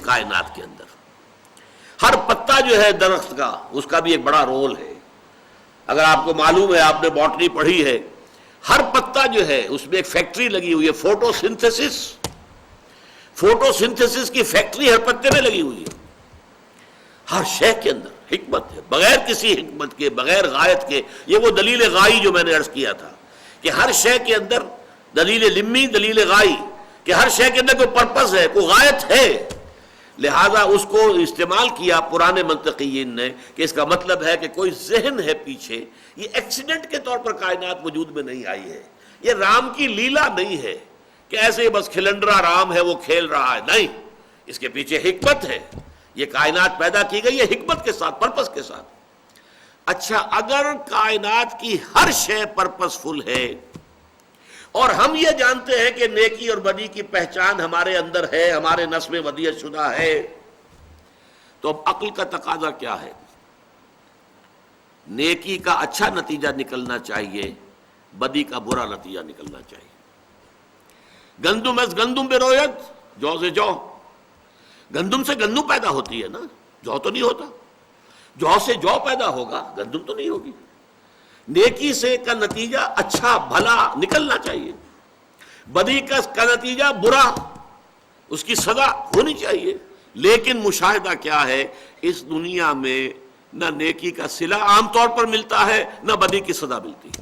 اس کائنات کے اندر. ہر پتا جو ہے درخت کا اس کا بھی ایک بڑا رول ہے. اگر آپ کو معلوم ہے, آپ نے باٹنی پڑھی ہے, ہر پتا جو ہے اس میں ایک فیکٹری لگی ہوئی ہے, فوٹو سنتھسس کی فیکٹری ہر پتے میں لگی ہوئی ہے. ہر شے کے اندر حکمت ہے, بغیر کسی حکمت کے, بغیر غایت کے. یہ وہ دلیل غائی جو میں نے عرض کیا تھا کہ ہر شے کے اندر دلیل لمی, دلیل غائی, کہ ہر شے کے اندر کوئی پرپس ہے, کوئی غایت ہے. لہذا اس کو استعمال کیا پرانے منطقیین نے کہ اس کا مطلب ہے کہ کوئی ذہن ہے پیچھے. یہ ایکسیڈنٹ کے طور پر کائنات وجود میں نہیں آئی ہے, یہ رام کی لیلا نہیں ہے کہ ایسے بس کھلنڈرا رام ہے وہ کھیل رہا ہے. نہیں, اس کے پیچھے حکمت ہے. یہ کائنات پیدا کی گئی ہے حکمت کے ساتھ, پرپس کے ساتھ. اچھا, اگر کائنات کی ہر شے پرپس فل ہے اور ہم یہ جانتے ہیں کہ نیکی اور بدی کی پہچان ہمارے اندر ہے, ہمارے نس میں ودیعت شدہ ہے, تو اب عقل کا تقاضا کیا ہے؟ نیکی کا اچھا نتیجہ نکلنا چاہیے, بدی کا برا نتیجہ نکلنا چاہیے. گندم از گندم برویت, جو سے جو. گندم سے گندم پیدا ہوتی ہے نا, جو تو نہیں ہوتا. جو سے جو پیدا ہوگا, گندم تو نہیں ہوگی. نیکی سے کا نتیجہ اچھا بھلا نکلنا چاہیے, بدی کا نتیجہ برا, اس کی سزا ہونی چاہیے. لیکن مشاہدہ کیا ہے, اس دنیا میں نہ نیکی کا صلہ عام طور پر ملتا ہے, نہ بدی کی سزا ملتی ہے.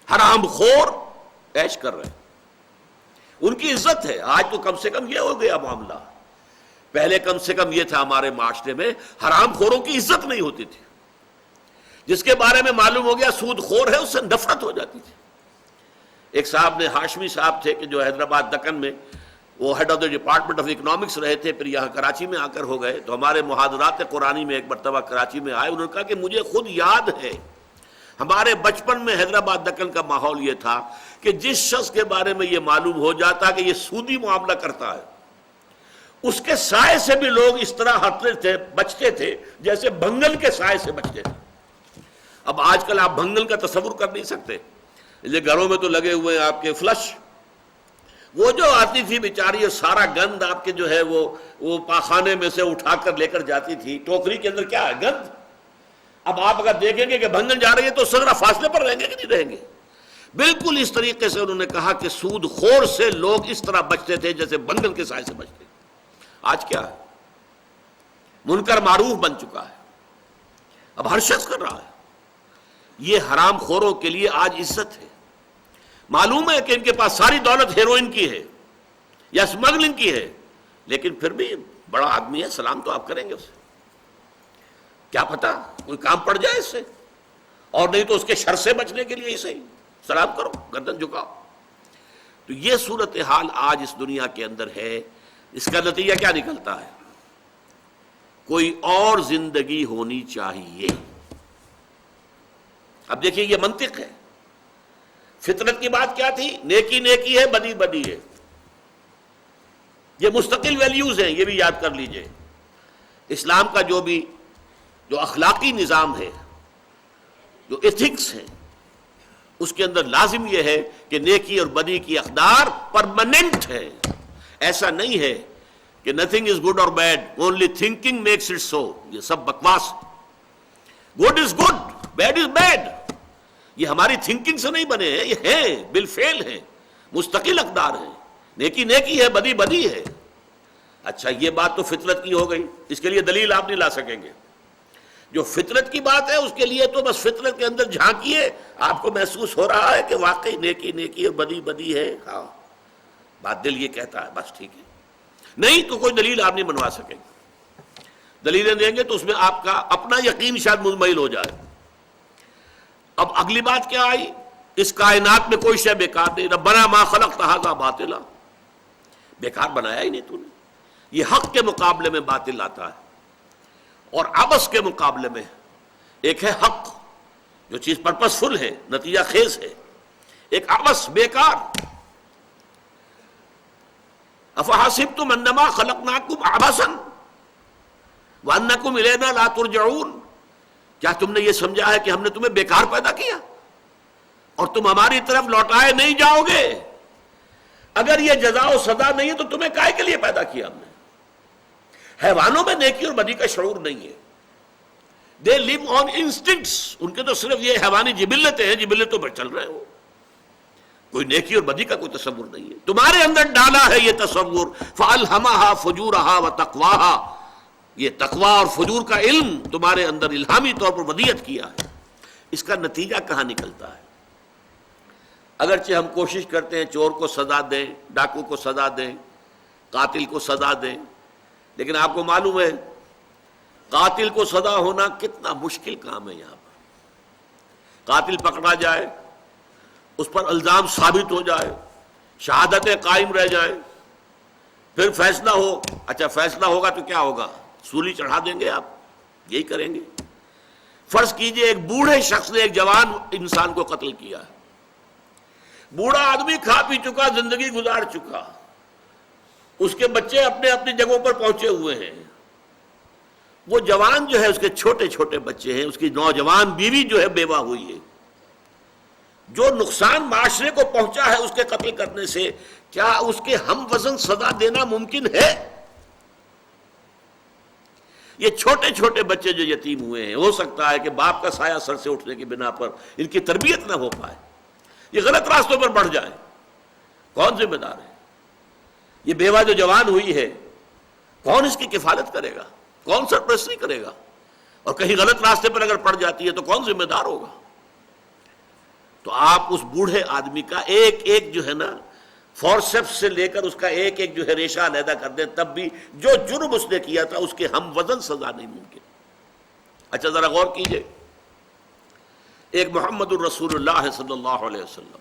حرام خور عیش کر رہے ہیں, ان کی عزت ہے. آج تو کم سے کم یہ ہو گیا معاملہ, پہلے کم سے کم یہ تھا ہمارے معاشرے میں حرام خوروں کی عزت نہیں ہوتی تھی. جس کے بارے میں معلوم ہو گیا سود خور ہے, اس سے نفرت ہو جاتی تھی. ایک صاحب نے, ہاشمی صاحب تھے کہ جو حیدرآباد دکن میں وہ head of the department of economics رہے تھے, پھر یہاں کراچی میں آ کر ہو گئے. تو ہمارے محاضرات قرآنی میں ایک مرتبہ کراچی میں آئے, انہوں نے کہا کہ مجھے خود یاد ہے ہمارے بچپن میں حیدرآباد دکن کا ماحول یہ تھا کہ جس شخص کے بارے میں یہ معلوم ہو جاتا کہ یہ سودی معاملہ کرتا ہے, اس کے سائے سے بھی لوگ اس طرح ہٹتے تھے, بچتے تھے جیسے بھنگل کے سائے سے بچتے تھے. اب آج کل آپ بھنگل کا تصور کر نہیں سکتے. یہ گھروں میں تو لگے ہوئے ہیں آپ کے فلش, وہ جو آتی تھی بیچاری سارا گند آپ کے جو ہے وہ پاخانے میں سے اٹھا کر لے کر جاتی تھی, ٹوکری کے اندر کیا ہے, گند. اب آپ اگر دیکھیں گے کہ بھنگل جا رہی ہے تو ذرا فاصلے پر رہیں گے کہ نہیں رہیں گے. بالکل اس طریقے سے انہوں نے کہا کہ سود خور سے لوگ اس طرح بچتے تھے جیسے بھنگل کے سائے سے بچتے. آج کیا ہے, منکر معروف بن چکا ہے, اب ہر شخص کر رہا ہے. یہ حرام خوروں کے لیے آج عزت ہے. معلوم ہے کہ ان کے پاس ساری دولت ہیروئن کی ہے یا اسمگلنگ کی ہے, لیکن پھر بھی بڑا آدمی ہے, سلام تو آپ کریں گے اسے. کیا پتا کوئی کام پڑ جائے اس سے, اور نہیں تو اس کے شر سے بچنے کے لیے اسے سلام کرو, گردن جھکاؤ. تو یہ صورتحال آج اس دنیا کے اندر ہے. اس کا نتیجہ کیا نکلتا ہے؟ کوئی اور زندگی ہونی چاہیے. اب دیکھیے یہ منطق ہے. فطرت کی بات کیا تھی؟ نیکی نیکی ہے, بدی بدی ہے. یہ مستقل ویلیوز ہیں, یہ بھی یاد کر لیجئے. اسلام کا جو اخلاقی نظام ہے, جو ایتھکس ہے, اس کے اندر لازم یہ ہے کہ نیکی اور بدی کی اقدار پرماننٹ ہے. ایسا نہیں ہے کہ نتھنگ از گڈ اور bad, only thinking makes it so. یہ سب بکواس. Good is good, bad is bad. یہ ہماری تھنکنگ سے نہیں بنے ہیں, یہ ہیں بالفعل ہیں, مستقل اقدار ہیں. نیکی نیکی ہے, بدی بدی ہے. اچھا یہ بات تو فطرت کی ہو گئی, اس کے لیے دلیل آپ نہیں لا سکیں گے. جو فطرت کی بات ہے اس کے لیے تو بس فطرت کے اندر جھانکیے, آپ کو محسوس ہو رہا ہے کہ واقعی نیکی نیکی اور بدی بدی ہے. ہاں بات دل یہ کہتا ہے, بس ٹھیک ہے. نہیں تو کوئی دلیل آپ نہیں بنوا سکیں گے. دلیلیں دیں گے تو اس میں آپ کا اپنا یقین شاید مزمحل ہو جائے. اب اگلی بات کیا آئی؟ اس کائنات میں کوئی شے بیکار نہیں. ربنا ما خلقت ھذا باطلا, بیکار بنایا ہی نہیں تو نے. یہ حق کے مقابلے میں باطل آتا ہے, اور عبث کے مقابلے میں ایک ہے حق, جو چیز پرپس فل ہے, نتیجہ خیز ہے. ایک عبث, بیکار. افحسبتم انما خلقناکم عبثا وانکم الینا لا ترجعون, کیا تم نے یہ سمجھا ہے کہ ہم نے تمہیں بیکار پیدا کیا اور تم ہماری طرف لوٹائے نہیں جاؤ گے؟ اگر یہ جزا و سزا نہیں ہے تو تمہیں کائے کے لیے پیدا کیا ہم نے؟ حیوانوں میں نیکی اور بدی کا شعور نہیں ہے. دے لیو آن انسٹنکٹس، ان کے تو صرف یہ حیوانی جبلتیں ہیں، جبلتوں پر چل رہے ہو، کوئی نیکی اور بدی کا کوئی تصور نہیں ہے. تمہارے اندر ڈالا ہے یہ تصور، فَأَلْهَمَهَا فُجُورَهَا وَتَقْوَاهَا، یہ تقویٰ اور فجور کا علم تمہارے اندر الہامی طور پر ودیت کیا ہے. اس کا نتیجہ کہاں نکلتا ہے؟ اگرچہ ہم کوشش کرتے ہیں چور کو سزا دیں، ڈاکو کو سزا دیں، قاتل کو سزا دیں، لیکن آپ کو معلوم ہے قاتل کو سزا ہونا کتنا مشکل کام ہے. یہاں پر قاتل پکڑا جائے، اس پر الزام ثابت ہو جائے، شہادتیں قائم رہ جائیں، پھر فیصلہ ہو. اچھا فیصلہ ہوگا تو کیا ہوگا؟ سولی چڑھا دیں گے؟ آپ یہی کریں گے؟ فرض کیجئے ایک بوڑھے شخص نے ایک جوان انسان کو قتل کیا ہے. بوڑھا آدمی کھا پی چکا، زندگی گزار چکا، اس کے بچے اپنے اپنی جگہوں پر پہنچے ہوئے ہیں. وہ جوان جو ہے، اس کے چھوٹے چھوٹے بچے ہیں، اس کی نوجوان بیوی جو ہے بیوہ ہوئی ہے. جو نقصان معاشرے کو پہنچا ہے اس کے قتل کرنے سے، کیا اس کے ہم وزن سزا دینا ممکن ہے؟ یہ چھوٹے چھوٹے بچے جو یتیم ہوئے ہیں، ہو سکتا ہے کہ باپ کا سایہ سر سے اٹھنے کی بنا پر ان کی تربیت نہ ہو پائے، یہ غلط راستوں پر بڑھ جائیں. کون ذمہ دار ہے؟ یہ بیوہ جو جوان ہوئی ہے، کون اس کی کفالت کرے گا؟ کون سرپرستی کرے گا؟ اور کہیں غلط راستے پر اگر پڑ جاتی ہے تو کون ذمہ دار ہوگا؟ تو آپ اس بوڑھے آدمی کا ایک ایک جو ہے نا فورسپس سے لے کر اس کا ایک ایک جو ہے ریشہ علیحدہ کر دیں، تب بھی جو جرم اس نے کیا تھا اس کے ہم وزن سزا نہیں ممکن. اچھا ذرا غور کیجئے، ایک محمد الرسول اللہ صلی اللہ علیہ وسلم،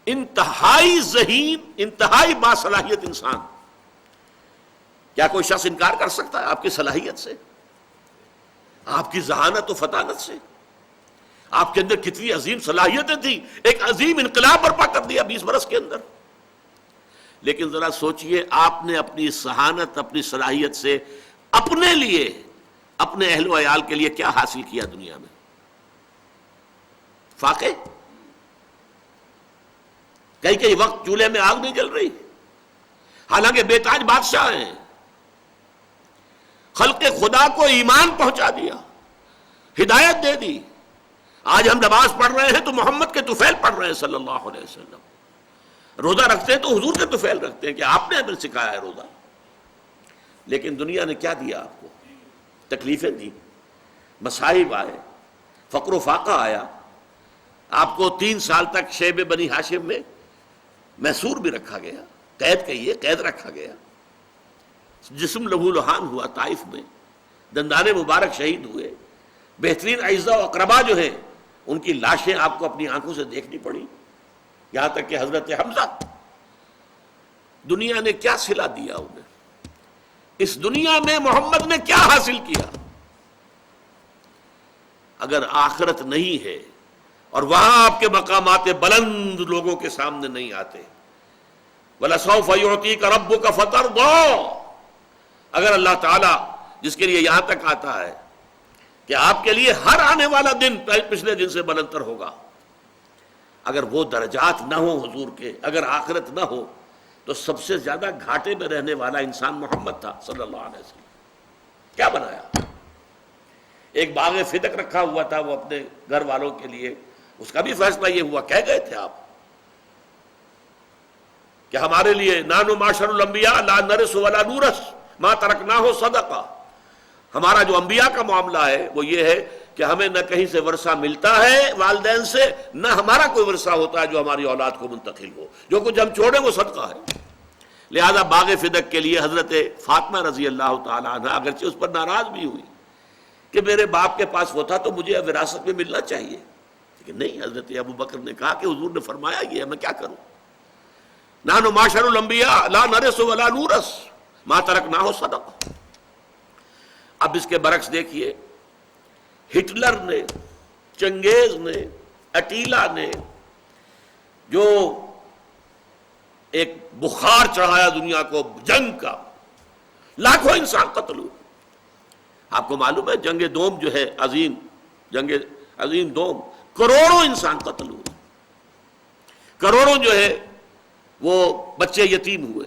انتہائی ذہین، انتہائی باصلاحیت انسان، کیا کوئی شخص انکار کر سکتا ہے آپ کی صلاحیت سے، آپ کی ذہانت و فطانت سے؟ آپ کے اندر کتنی عظیم صلاحیتیں تھیں، ایک عظیم انقلاب برپا کر دیا 20 برس کے اندر. لیکن ذرا سوچئے، آپ نے اپنی ذہانت، اپنی صلاحیت سے اپنے لیے، اپنے اہل و عیال کے لیے کیا حاصل کیا دنیا میں؟ فاقے؟ کئی وقت چولہے میں آگ نہیں جل رہی، حالانکہ بے تاج بادشاہ ہیں، خلق خدا کو ایمان پہنچا دیا، ہدایت دے دی. آج ہم نماز پڑھ رہے ہیں تو محمد کے طفیل پڑھ رہے ہیں صلی اللہ علیہ وسلم. روزہ رکھتے ہیں تو حضور کے طفیل رکھتے ہیں کہ آپ نے ہمیں سکھایا ہے روزہ. لیکن دنیا نے کیا دیا آپ کو؟ تکلیفیں دی، مصائب آئے، فقر و فاقہ آیا. آپ کو 3 سال تک شیب بنی ہاشم میں محصور بھی رکھا گیا، قید کہیے، قید رکھا گیا. جسم لہو لہان ہوا طائف میں، دندان مبارک شہید ہوئے. بہترین اعزاء و اقربا جو ہیں ان کی لاشیں آپ کو اپنی آنکھوں سے دیکھنی پڑی، یہاں تک کہ حضرت حمزہ. دنیا نے کیا صلہ دیا انہیں؟ اس دنیا میں محمد نے کیا حاصل کیا؟ اگر آخرت نہیں ہے اور وہاں آپ کے مقامات بلند لوگوں کے سامنے نہیں آتے، وَلَسَوْفَ يُعْطِيكَ رَبُّكَ فَتَرْضَىٰ، اگر اللہ تعالیٰ جس کے لیے یہاں تک آتا ہے کہ آپ کے لیے ہر آنے والا دن پچھلے دن سے بلندتر ہوگا، اگر وہ درجات نہ ہوں حضور کے، اگر آخرت نہ ہو، تو سب سے زیادہ گھاٹے میں رہنے والا انسان محمد تھا صلی اللہ علیہ وسلم. کیا بنایا؟ ایک باغ فدق رکھا ہوا تھا وہ اپنے گھر والوں کے لیے، اس کا بھی فیصلہ یہ ہوا، کہہ گئے تھے آپ کہ ہمارے لیے نانو معاشر الانبیاء لا نرث ولا نورث ما ترکناہ صدقہ، ہمارا جو انبیاء کا معاملہ ہے وہ یہ ہے کہ ہمیں نہ کہیں سے ورثہ ملتا ہے والدین سے، نہ ہمارا کوئی ورثہ ہوتا ہے جو ہماری اولاد کو منتقل ہو، جو کچھ ہم چھوڑیں وہ صدقہ ہے. لہذا باغ فدق کے لیے حضرت فاطمہ رضی اللہ تعالی عنہ اگرچہ اس پر ناراض بھی ہوئی کہ میرے باپ کے پاس وہ تھا تو مجھے وراثت میں ملنا چاہیے، لیکن نہیں، حضرت ابو بکر نے کہا کہ حضور نے فرمایا یہ ہے، میں کیا کروں؟ نحن معاشر الانبیاء لا نرث ولا نورث ما ترکناہ صدقہ. اب اس کے برعکس دیکھیے، ہٹلر نے، چنگیز نے، اٹیلا نے جو ایک بخار چڑھایا دنیا کو جنگ کا، لاکھوں انسان قتل ہوئے. آپ کو معلوم ہے جنگ دوم جو ہے عظیم، جنگ عظیم دوم، کروڑوں انسان قتل ہوئے، کروڑوں جو ہے وہ بچے یتیم ہوئے،